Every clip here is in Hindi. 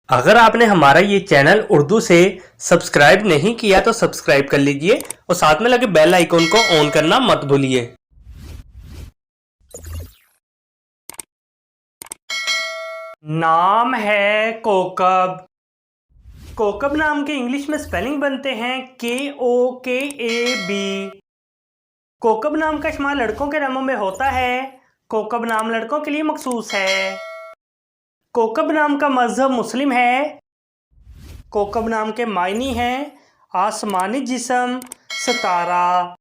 अगर आपने हमारा ये चैनल उर्दू से सब्सक्राइब नहीं किया तो सब्सक्राइब कर लीजिए और साथ में लगे बेल आइकॉन को ऑन करना मत भूलिए। नाम है कोकब। कोकब नाम के इंग्लिश में स्पेलिंग बनते हैं KOKAB। कोकब नाम का इस्तेमाल लड़कों के नामों में होता है। कोकब नाम लड़कों के लिए मखसूस है। कोकब नाम का मजहब मुस्लिम है। कोकब नाम के मायने हैं आसमानी जिस्म, सितारा।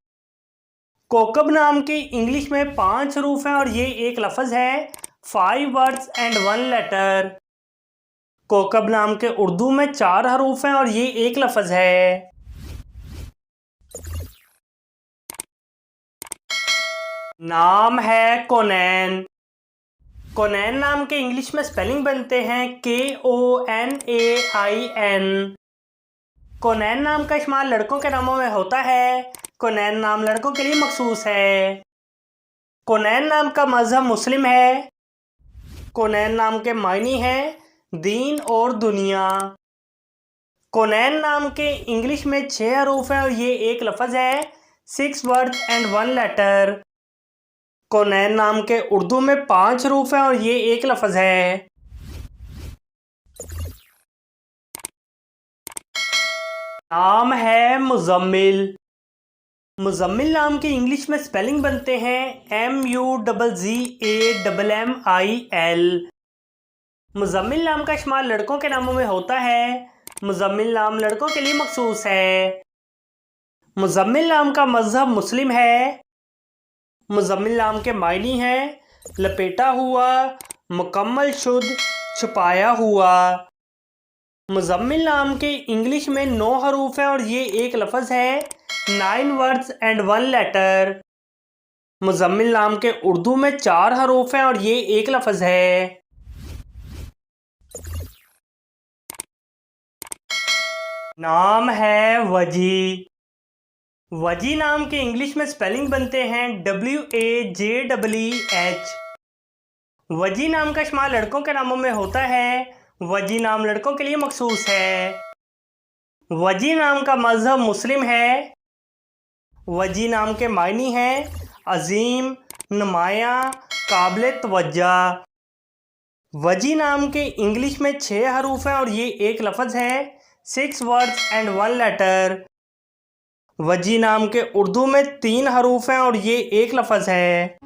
कोकब नाम के इंग्लिश में 5 हरूफ हैं और ये एक लफ्ज़ है। 5 वर्ड्स एंड 1 लेटर। कोकब नाम के उर्दू में 4 हरूफ हैं और ये एक लफ्ज़ है। नाम है कोनैन। कोनैन नाम के इंग्लिश में स्पेलिंग बनते हैं KONAIN। कोनैन नाम का इस्तेमाल लड़कों के नामों में होता है। कोनैन नाम लड़कों के लिए मखसूस है। कोनैन नाम का मजहब मुस्लिम है। कोनैन नाम के मायने हैं दीन और दुनिया। कोनैन नाम के इंग्लिश में 6 हरूफ हैं और ये एक लफ्ज़ है। 6 वर्ड्स एंड 1 लेटर। कोनैन नाम के उर्दू में 5 हरूफ हैं और ये एक लफ्ज़ है। नाम है मुज़म्मिल। मुज़म्मिल नाम के इंग्लिश में स्पेलिंग बनते हैं MUZZAMMIL। मुज़म्मिल नाम का इस्तेमाल लड़कों के नामों में होता है। मुज़म्मिल नाम लड़कों के लिए मखसूस है। मुज़म्मिल नाम का मजहब मुस्लिम है। मुज़म्मिल नाम के मायने हैं लपेटा हुआ, मुकम्मल शुद्ध, छुपाया हुआ। मुज़म्मिल नाम के इंग्लिश में 9 हरूफ हैं और ये एक लफ्ज़ है। 9 वर्ड्स एंड 1 लेटर। मुज़म्मिल नाम के उर्दू में 4 हरूफ हैं और ये एक लफ्ज़ है। नाम है वजी। वजी नाम के इंग्लिश में स्पेलिंग बनते हैं WAJEEH। वजी नाम का इस्तेमाल लड़कों के नामों में होता है। वजी नाम लड़कों के लिए मखसूस है। वजी नाम का मजहब मुस्लिम है। वजी नाम के मायने हैं अजीम, नुमाया, काबिल तवज्जो। वजी नाम के इंग्लिश में 6 हरूफ हैं और ये एक लफ्ज़ है। 6 वर्ड्स एंड 1 लेटर। वजी नाम के उर्दू में 3 हरूफ हैं और ये एक लफ्ज़ है।